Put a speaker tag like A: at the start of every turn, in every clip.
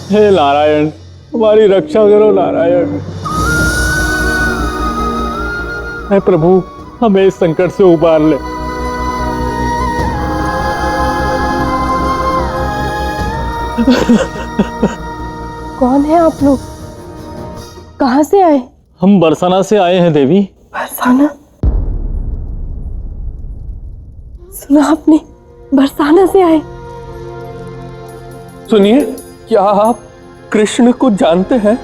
A: हे नारायण, हमारी रक्षा करो नारायण। हे प्रभु, हमें इस संकट से उबार ले।
B: कौन है आप लोग? कहाँ से आए?
A: हम बरसाना से आए हैं देवी।
B: बरसाना? सुना आपने, बरसाना से आए?
C: सुनिए, क्या आप कृष्ण को जानते हैं?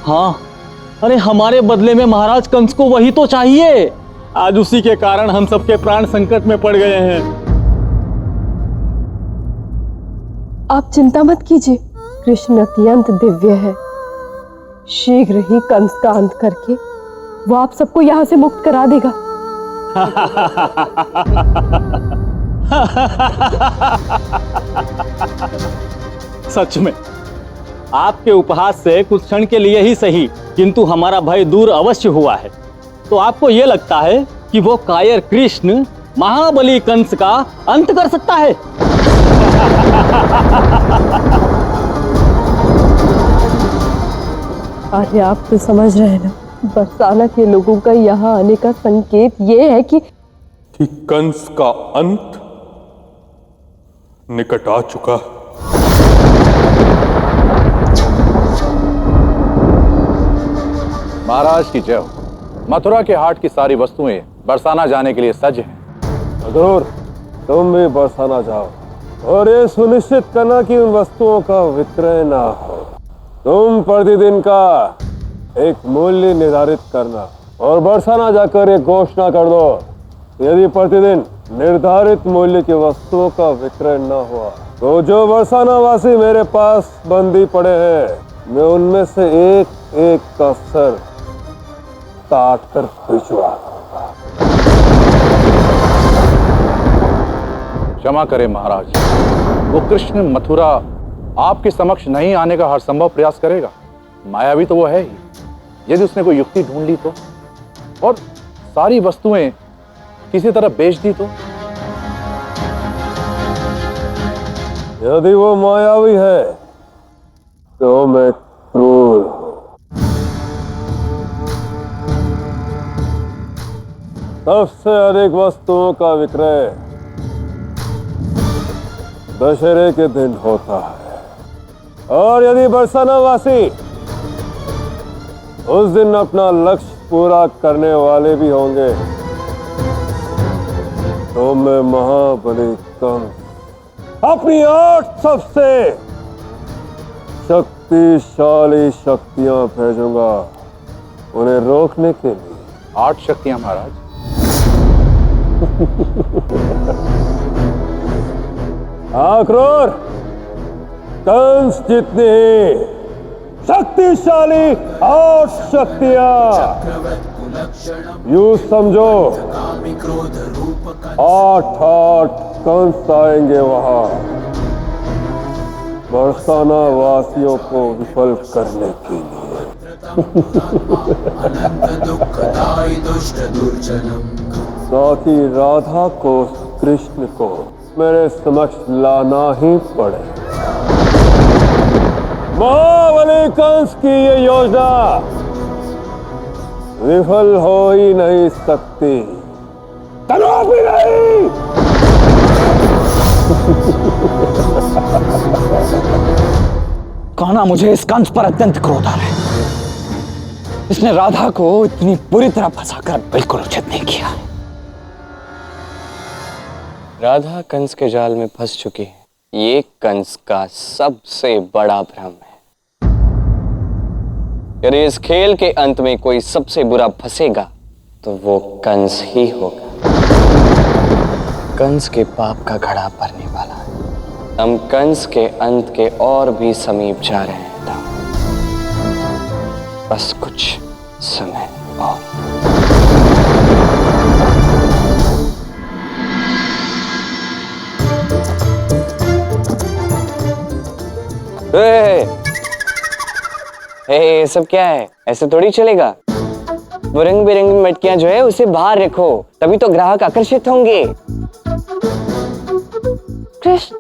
A: हाँ, अरे हमारे बदले में महाराज कंस को वही तो चाहिए। आज उसी के कारण हम सबके प्राण संकट में पड़ गए हैं।
B: आप चिंता मत कीजिए, कृष्ण अत्यंत दिव्य है। शीघ्र ही कंस का अंत करके वो आप सबको यहाँ से मुक्त करा देगा।
A: सच में आपके उपहास से कुछ क्षण के लिए ही सही, किंतु हमारा भय दूर अवश्य हुआ है। तो आपको यह लगता है कि वो कायर कृष्ण महाबली कंस का अंत कर सकता है?
B: अरे आप तो समझ रहे हैं ना, बरसाना के लोगों का यहाँ आने का संकेत ये है कि
C: कंस का अंत निकट आ चुका है।
D: महाराज की जय हो। मथुरा के हाट की सारी वस्तुएं बरसाना जाने के लिए सज हैं।
E: अक्रूर, तुम भी बरसाना जाओ और ये सुनिश्चित करना कि उन वस्तुओं का विक्रय ना हो। तुम प्रतिदिन का एक मूल्य निर्धारित करना और बरसाना जाकर एक घोषणा कर दो, यदि प्रतिदिन निर्धारित मूल्य की वस्तुओं का विक्रय न हुआ तो जो बरसाना वासी मेरे पास बंदी पड़े हैं, मैं उनमें से एक एक का सर काट कर भिजवा दूंगा।
D: क्षमा करें महाराज, वो कृष्ण मथुरा आपके समक्ष नहीं आने का हर संभव प्रयास करेगा। मायावी तो वो है ही। यदि उसने कोई युक्ति ढूंढ ली तो, और सारी वस्तुएं किसी तरह बेच दी तो?
E: यदि वो मायावी है तो मैं क्रूर हूं। सबसे अधिक वस्तुओं का विक्रय दशहरे के दिन होता है, और यदि बरसाना वासी उस दिन अपना लक्ष्य पूरा करने वाले भी होंगे तो मैं महाबली कंस अपनी 8 सबसे शक्तिशाली शक्तियां भेजूंगा उन्हें रोकने के लिए।
D: 8 शक्तियां महाराज?
E: क्रूर, कंस जितनी ही शक्तिशाली 8 शक्तियां, यूं समझो 8 कंस आएंगे वहां बरसाना वासियों को विफल करने के लिए। साथ ही राधा को, कृष्ण को मेरे समक्ष लाना ही पड़े। महाबली कंस की ये योजना विफल हो ही नहीं सकती, कभी नहीं।
F: कहना मुझे इस कंस पर अत्यंत क्रोध आ रहा है। इसने राधा को इतनी बुरी तरह फंसाकर बिल्कुल उचित नहीं किया।
G: राधा कंस के जाल में फंस चुकी है। ये कंस का सबसे बड़ा भ्रम है। यदि इस खेल के अंत में कोई सबसे बुरा फंसेगा तो वो कंस ही होगा। कंस के पाप का घड़ा भरने वाला है। हम कंस के अंत के और भी समीप जा रहे हैं दाऊ। बस कुछ समय और। ये सब क्या है? ऐसे थोड़ी चलेगा। वो रंग बिरंगी मटकियां जो है उसे बाहर रखो, तभी तो ग्राहक आकर्षित होंगे।
B: कृष्ण,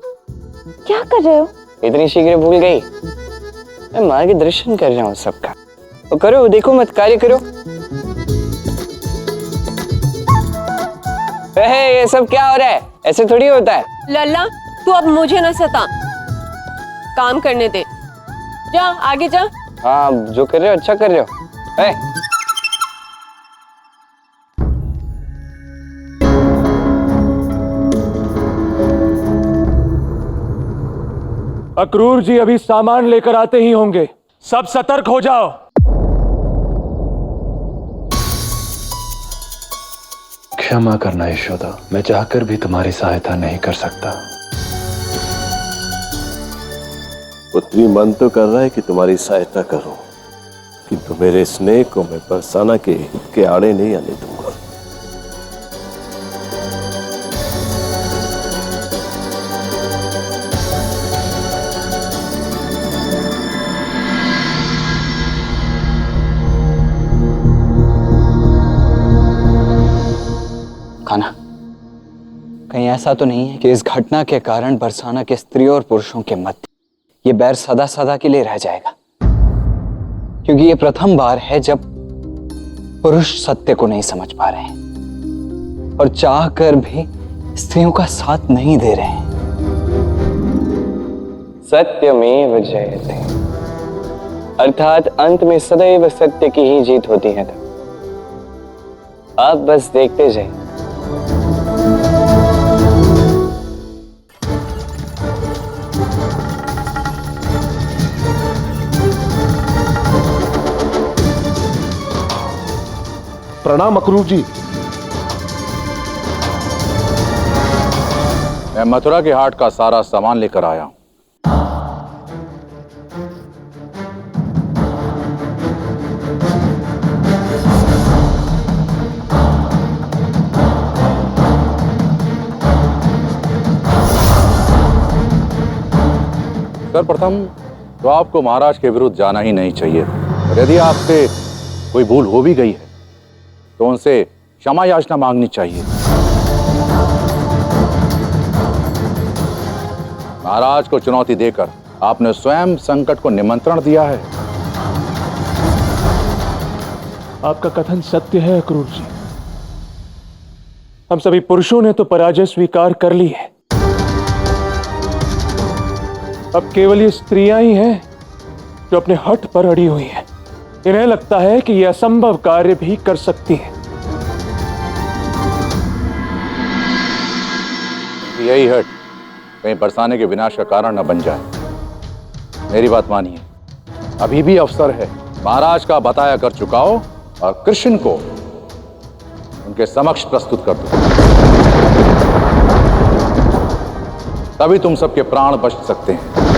B: क्या कर रहे हो?
G: इतनी शीघ्र भूल गई? मैं मार्गदर्शन कर रहा हूँ सबका। तो करो, देखो मत, कार्य करो। ये सब क्या हो रहा है? ऐसे थोड़ी होता है।
B: लल्ला, तू अब मुझे न सता, काम करने दे। जा आगे जा।
G: हाँ, जो कर रहे हो अच्छा कर रहे हो।
E: अक्रूर जी अभी सामान लेकर आते ही होंगे, सब सतर्क हो जाओ।
H: क्षमा करना यशोदा, मैं चाहकर भी तुम्हारी सहायता नहीं कर सकता।
E: पुत्री मन तो कर रहा है कि तुम्हारी सहायता करूं, किंतु मेरे स्नेह को मैं बरसाना के आड़े नहीं आने दूंगा।
G: खाना, कहीं ऐसा तो नहीं है कि इस घटना के कारण बरसाना के स्त्रियों और पुरुषों के मध्य ये बैर सदा सदा के लिए रह जाएगा? क्योंकि ये प्रथम बार है जब पुरुष सत्य को नहीं समझ पा रहे हैं और चाह कर भी स्त्रियों का साथ नहीं दे रहे हैं। सत्यमेव जयते, अर्थात अंत में सदैव सत्य की ही जीत होती है। आप बस देखते जाइए।
E: प्रणाम अक्रूर जी।
D: मैं मथुरा के हाट का सारा सामान लेकर आया हूं। सर्वप्रथम तो आपको महाराज के विरुद्ध जाना ही नहीं चाहिए, और यदि आपसे कोई भूल हो भी गई है तो उनसे क्षमा याचना मांगनी चाहिए। महाराज को चुनौती देकर आपने स्वयं संकट को निमंत्रण दिया है।
E: आपका कथन सत्य है अक्रूर जी। हम सभी पुरुषों ने तो पराजय स्वीकार कर ली है, अब केवल ये स्त्रियां ही हैं जो अपने हठ पर अड़ी हुई हैं। इन्हें लगता है कि ये असंभव कार्य भी कर सकती हैं।
D: यही हट कहीं बरसाने के विनाश का कारण न बन जाए। मेरी बात मानिए, अभी भी अवसर है। महाराज का बताया कर चुकाओ और कृष्ण को उनके समक्ष प्रस्तुत कर दो, तभी तुम सबके प्राण बच सकते हैं।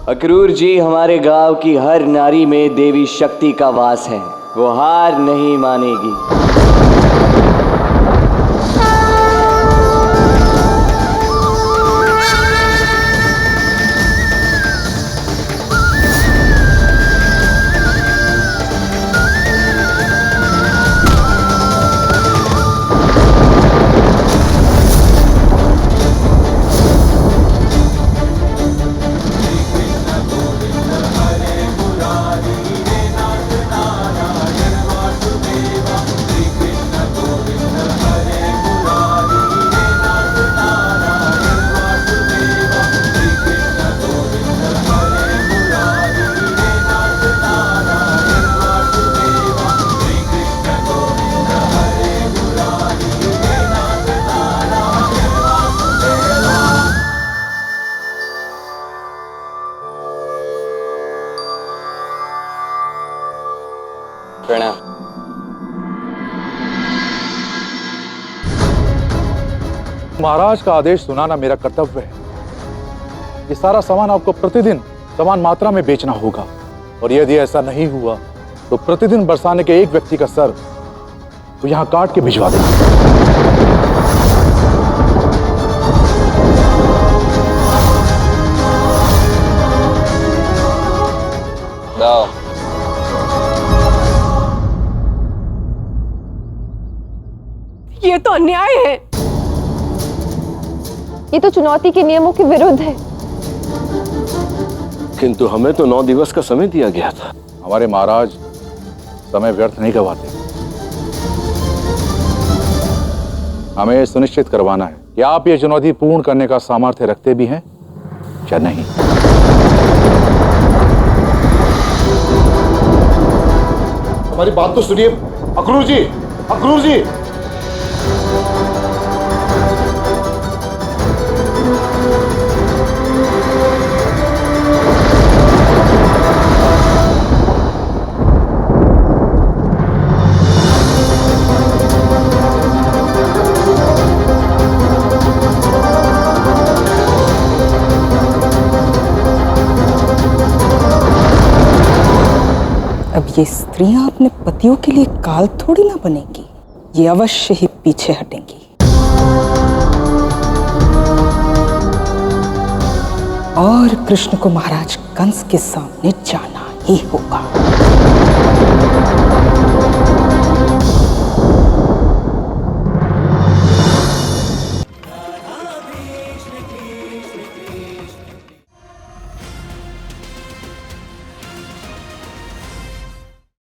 I: अक्रूर जी, हमारे गांव की हर नारी में देवी शक्ति का वास है, वो हार नहीं मानेगी।
G: प्रणाम।
D: महाराज का आदेश सुनाना मेरा कर्तव्य है। ये सारा सामान आपको प्रतिदिन समान मात्रा में बेचना होगा, और यदि ऐसा नहीं हुआ तो प्रतिदिन बरसाने के एक व्यक्ति का सर तो यहां काट के भिजवा देंगे।
B: ये तो अन्याय है। ये तो चुनौती के नियमों के विरुद्ध है।
E: किंतु हमें तो 9 दिवस का समय दिया गया था।
D: हमारे महाराज समय व्यर्थ नहीं गवाते। हमें सुनिश्चित करवाना है कि आप ये चुनौती पूर्ण करने का सामर्थ्य रखते भी हैं या नहीं।
J: हमारी बात तो सुनिए अक्रूर जी, अक्रूर जी।
K: अब ये स्त्रियां अपने पतियों के लिए काल थोड़ी ना बनेगी, ये अवश्य ही पीछे हटेंगी। और कृष्ण को महाराज कंस के सामने जाना ही होगा।